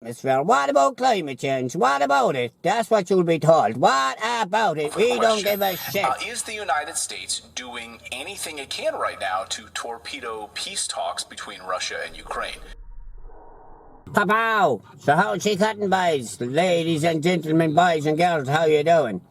atmosphere. What about climate change? What about it? That's what you'll be told. What about it? We don't give a shit. Is the United States doing anything it can right now to torpedo peace talks between Russia and Ukraine? Pow! So how's she cutting, boys? Ladies and gentlemen, boys and girls, how you doing?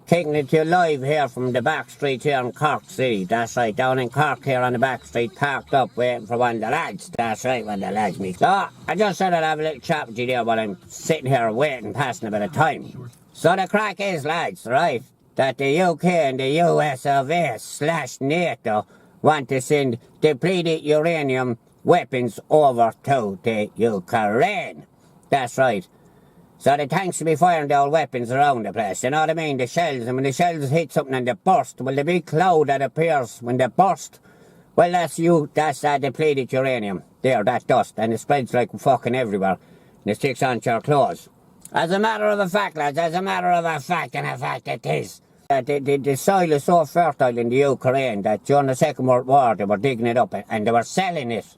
Taking it to you live here from the back street here in Cork City. That's right, down in Cork here on the back street, parked up waiting for one of the lads. That's right, one of the lads meet. So, I just said I'd have a little chat with you there while I'm sitting here waiting, passing a bit of time. So the crack is, lads, right, that the UK and the US of A/NATO want to send depleted uranium weapons over to the Ukraine. That's right. So the tanks will be firing the old weapons around the place, you know what I mean? The shells, and when the shells hit something and they burst, well, the big cloud that appears when they burst, well, that's depleted uranium. There, that dust, and it spreads like fucking everywhere, and it sticks onto your clothes. As a matter of a fact, lads, as a matter of a fact, and a fact it is, the soil is so fertile in the Ukraine that during the Second World War they were digging it up and they were selling it.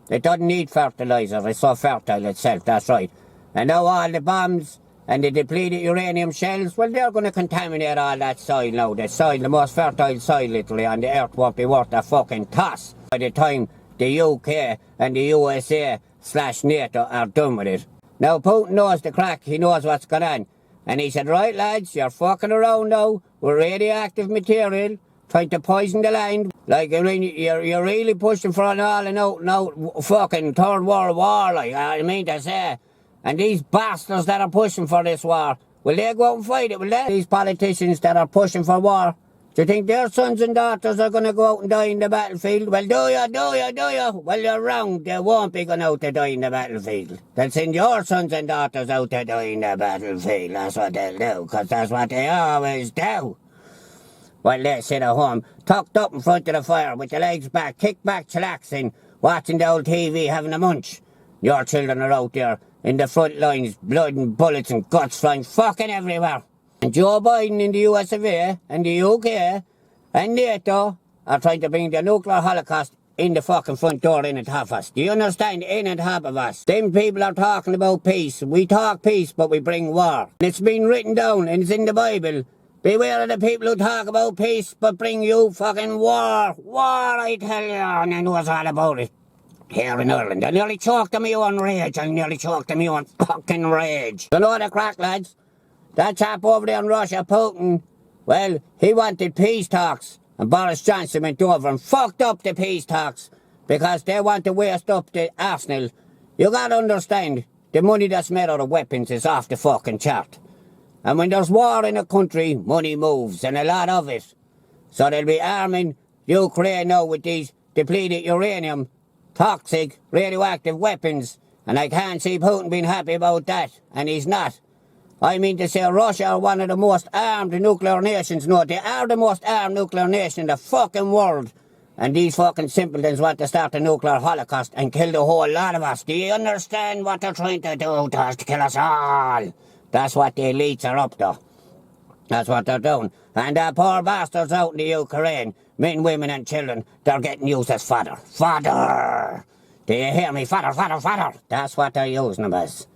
It doesn't need fertilizer, it's so fertile itself, that's right. And now all the bombs and the depleted uranium shells, well, they're going to contaminate all that soil now. The soil, the most fertile soil literally on the earth, won't be worth a fucking toss by the time the UK and the USA/NATO are done with it. Now Putin knows the crack, he knows what's going on. And he said, right lads, you're fucking around now with radioactive material, trying to poison the land. Like, I mean, you're really pushing for an all and out fucking Third World War, like, I mean to say. And these bastards that are pushing for this war, will they go out and fight it, will they? These politicians that are pushing for war, do you think their sons and daughters are going to go out and die in the battlefield? Well, do you? Well, you're wrong. They won't be going out to die in the battlefield. They'll send your sons and daughters out to die in the battlefield. That's what they'll do, because that's what they always do. Well, they sit at home, tucked up in front of the fire, with their legs back, kicked back, chillaxing, watching the old TV, having a munch. Your children are out there in the front lines, blood and bullets and guts flying fucking everywhere. And Joe Biden in the US of A and the UK and NATO are trying to bring the nuclear holocaust in the fucking front door in and half us. Do you understand? In and half of us. Them people are talking about peace. We talk peace, but we bring war. It's been written down and it's in the Bible. Beware of the people who talk about peace, but bring you fucking war. War, I tell you, and I know it's all about it. Here in Ireland, I nearly choked me on rage. I nearly choked me on fucking rage. You know the crack, lads? That chap over there in Russia, Putin, well, he wanted peace talks. And Boris Johnson went over and fucked up the peace talks because they want to waste up the arsenal. You gotta understand, the money that's made out of weapons is off the fucking chart. And when there's war in a country, money moves, and a lot of it. So they'll be arming Ukraine now with these depleted uranium, toxic, radioactive weapons. And I can't see Putin being happy about that, and he's not. I mean to say Russia are one of the most armed nuclear nations. No, they are the most armed nuclear nation in the fucking world. And these fucking simpletons want to start a nuclear holocaust and kill the whole lot of us. Do you understand what they're trying to do to us, to kill us all? That's what the elites are up to. That's what they're doing. And the poor bastards out in the Ukraine, men, women and children, they're getting used as fodder. Fodder! Do you hear me? Fodder, fodder, fodder! That's what they're using them as.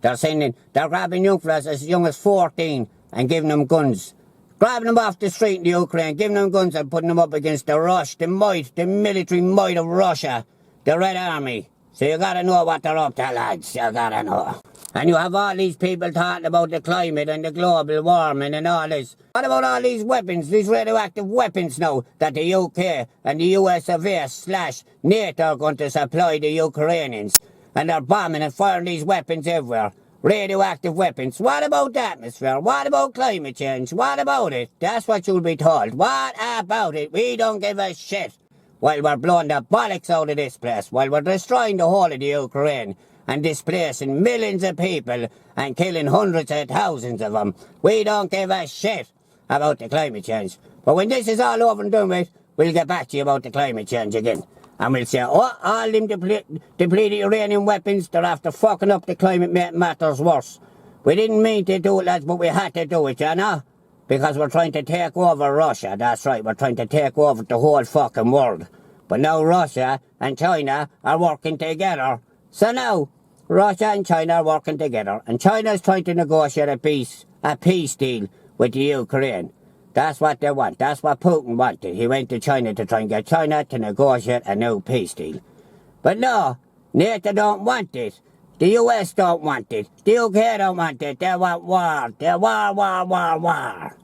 They're grabbing young fellas as young as 14 and giving them guns. Grabbing them off the street in the Ukraine, giving them guns and putting them up against the Rush, the might, the military might of Russia, the Red Army. So you gotta know what they're up to, lads. You gotta know. And you have all these people talking about the climate and the global warming and all this. What about all these weapons, these radioactive weapons now that the UK and the US of A/NATO are going to supply the Ukrainians? And they're bombing and firing these weapons everywhere. Radioactive weapons. What about the atmosphere? What about climate change? What about it? That's what you'll be told. What about it? We don't give a shit. While we're blowing the bollocks out of this place. While we're destroying the whole of the Ukraine. And displacing millions of people. And killing hundreds of thousands of them. We don't give a shit about the climate change. But when this is all over and done with, we'll get back to you about the climate change again. And we'll say, oh, all them depleted uranium weapons, they're after fucking up the climate matters worse. We didn't mean to do it, lads, but we had to do it, you know? Because we're trying to take over Russia. That's right, we're trying to take over the whole fucking world. But now Russia and China are working together. So now, Russia and China are working together, and China is trying to negotiate a peace deal with the Ukraine. That's what they want. That's what Putin wanted. He went to China to try and get China to negotiate a new peace deal. But no, NATO don't want it. The US don't want it. The UK don't want it. They want war. They war.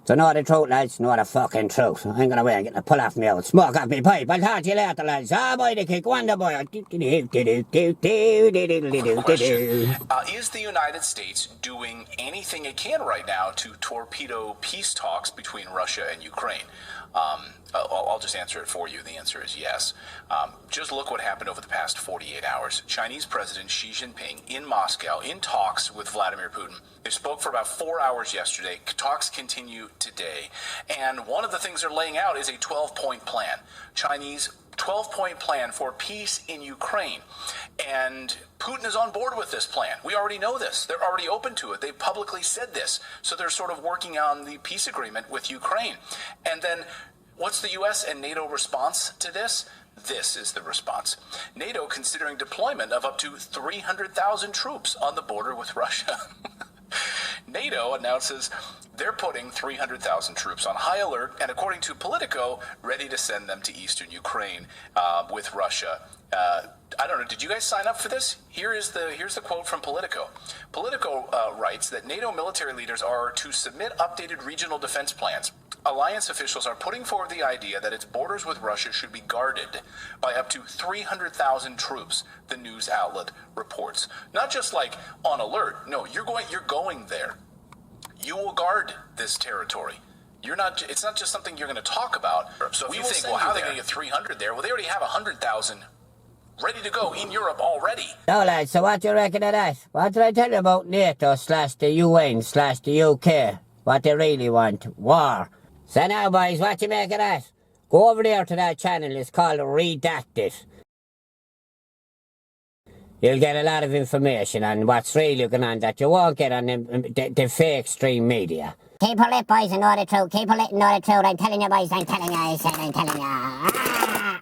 So know the truth, lads. Know the fucking truth. I'm going away and get the pull off me out. Smoke off me pipe. I'll talk to you later, lads. Ah, boy, the kick. Wonder boy. Question. Is the United States doing anything it can right now to torpedo peace talks between Russia and Ukraine? I'll just answer it for you. The answer is yes. Just look what happened over the past 48 hours. Chinese President Xi Jinping in Moscow in talks with Vladimir Putin. They spoke for about 4 hours yesterday. Talks continue today. And one of the things they're laying out is a 12-point plan. Chinese 12-point plan for peace in Ukraine. And Putin is on board with this plan. We already know this. They're already open to it. They've publicly said this. So they're sort of working on the peace agreement with Ukraine. And then what's the U.S. and NATO response to this? This is the response. NATO considering deployment of up to 300,000 troops on the border with Russia. NATO announces they're putting 300,000 troops on high alert, and according to Politico, ready to send them to eastern Ukraine with Russia. I don't know. Did you guys sign up for this? Here's the quote from Politico. Politico writes that NATO military leaders are to submit updated regional defense plans. Alliance officials are putting forward the idea that its borders with Russia should be guarded by up to 300,000 troops, the news outlet reports. Not just like on alert. No, you're going there. You will guard this territory. It's not just something you're going to talk about. So if you think, well, how are they going to get 300 there? Well, they already have 100,000 ready to go in Europe already. Now, lads, so what do you reckon of that? What did I tell you about NATO / the UN / the UK? What they really want? War. So now, boys, what do you make of that? Go over there to that channel. It's called Redacted. You'll get a lot of information on what's really going on that you won't get on the fake stream media. Keep her lit, boys, and know the truth. Keep her lit and know the truth. I'm telling you, boys, I'm telling you, I said I'm telling you. Ah!